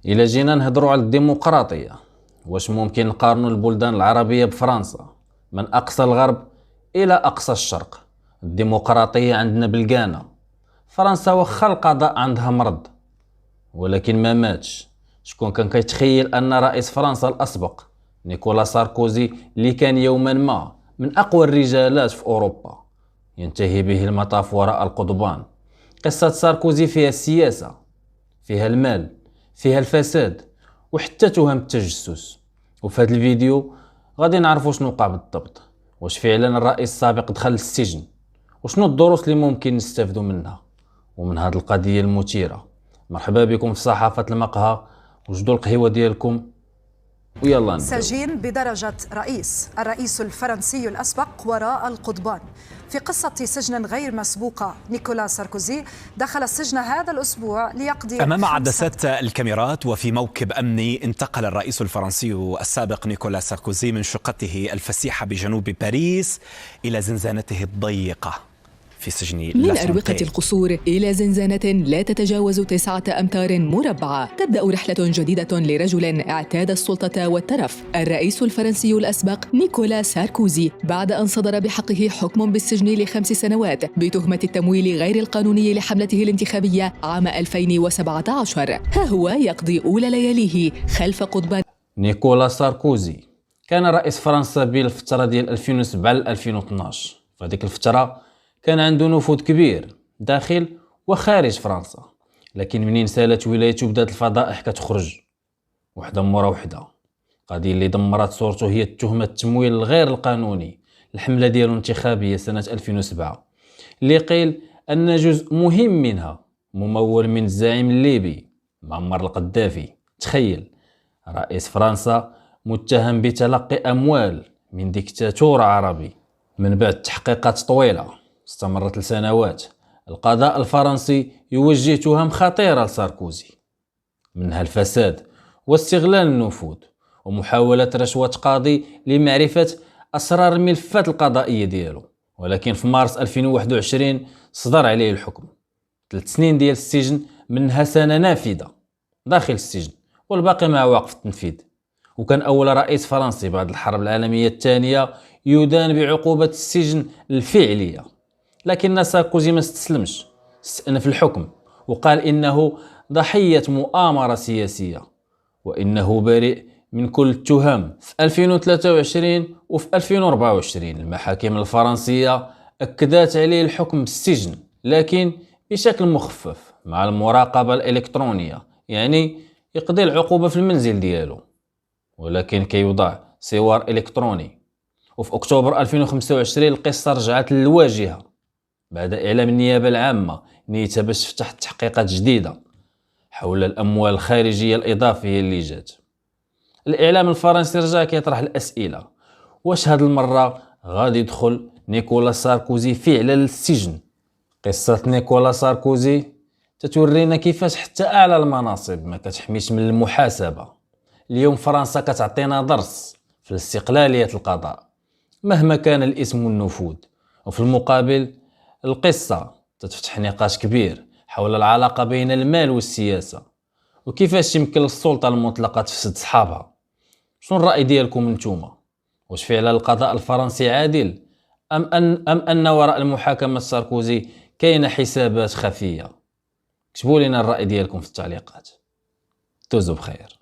إلا جينا نهضروا على الديمقراطية، واش ممكن نقارنوا البلدان العربية بفرنسا من أقصى الغرب إلى أقصى الشرق؟ الديمقراطية عندنا بلقانة. فرنسا واخا القضاء عندها مرض ولكن ما ماتش. شكون كان كيتخيل أن رئيس فرنسا الأسبق نيكولا ساركوزي اللي كان يوما ما من أقوى الرجالات في أوروبا ينتهي به المطاف وراء القضبان؟ قصة ساركوزي فيها السياسة، فيها المال، فيها الفساد، وحتى تهم التجسس. وفي هذا الفيديو غادي نعرفوا شنو وقع بالضبط، واش فعلا الرئيس السابق دخل للسجن، وشنو الدروس اللي ممكن نستافدوا منها ومن هذه القضية المثيرة. مرحبا بكم في صحافة المقهى، وجدوا القهوة ديالكم ويلا نبداو. سجين بدرجة رئيس، الرئيس الفرنسي الأسبق وراء القضبان. في قصة سجن غير مسبوقة، نيكولا ساركوزي دخل السجن هذا الأسبوع ليقضي أمام عدسات الكاميرات وفي موكب أمني انتقل الرئيس الفرنسي السابق نيكولا ساركوزي من شقته الفسيحة بجنوب باريس إلى زنزانته الضيقة في سجن من أروقة القصور إلى زنزانة لا تتجاوز 9 أمتار مربعة. تبدأ رحلة جديدة لرجل اعتاد السلطة والترف، الرئيس الفرنسي الأسبق نيكولا ساركوزي، بعد أن صدر بحقه حكم بالسجن ل5 سنوات بتهمة التمويل غير القانوني لحملته الانتخابية عام 2017. ها هو يقضي أولى لياليه خلف قضبان. نيكولا ساركوزي كان رئيس فرنسا بين الفترة ديال 2007 ل 2012. في هذيك الفترة كان عنده نفوذ كبير داخل وخارج فرنسا، لكن منين سالت ولايته بدات الفضائح كتخرج وحده مورا وحده. القضيه اللي دمرت صورته هي التهمه التمويل الغير القانوني الحمله ديالو الانتخابيه سنه 2007، اللي قيل ان جزء مهم منها ممول من الزعيم الليبي معمر القذافي. تخيل رئيس فرنسا متهم بتلقي اموال من ديكتاتور عربي. من بعد تحقيقات طويله استمرت لسنوات، القضاء الفرنسي يوجه تهم خطيرة لساركوزي، منها الفساد واستغلال النفوذ ومحاولة رشوة قاضي لمعرفة أسرار الملفات القضائية ديالو. ولكن في مارس 2021 صدر عليه الحكم 3 سنين ديال السجن، منها سنة نافذة داخل السجن والباقي مع وقف التنفيذ. وكان أول رئيس فرنسي بعد الحرب العالمية الثانية يدان بعقوبة السجن الفعلية. لكن ساركوزي ما استسلمش، استأنف الحكم وقال إنه ضحية مؤامرة سياسية وإنه بريء من كل التهم. في 2023 وفي 2024 المحاكم الفرنسية أكدت عليه الحكم بالسجن، لكن بشكل مخفف مع المراقبة الإلكترونية، يعني يقضي العقوبة في المنزل ديالو ولكن كيوضع سوار إلكتروني. وفي أكتوبر 2025 القصة رجعت للواجهة بعد إعلام النيابة العامة نيتها باش تفتح تحقيقات جديدة حول الأموال الخارجية الإضافية اللي جات. الإعلام الفرنسي رجع كيطرح الأسئلة: واش هاد المرة غادي يدخل نيكولا ساركوزي فعلا للسجن؟ قصة نيكولا ساركوزي تتورينا كيفاش حتى أعلى المناصب ما كتحميش من المحاسبة. اليوم فرنسا كتعطينا درس في الاستقلالية القضاء مهما كان الاسم والنفوذ، وفي المقابل القصة تتفتح نقاش كبير حول العلاقة بين المال والسياسة وكيفاش يمكن للسلطة المطلقة تفسد صحابها. شنو الرأي ديالكم نتوما؟ واش فعلا القضاء الفرنسي عادل أم أن وراء المحاكمة ساركوزي كاينة حسابات خفية؟ كتبوا لنا الرأي ديالكم في التعليقات. دوزوا بخير.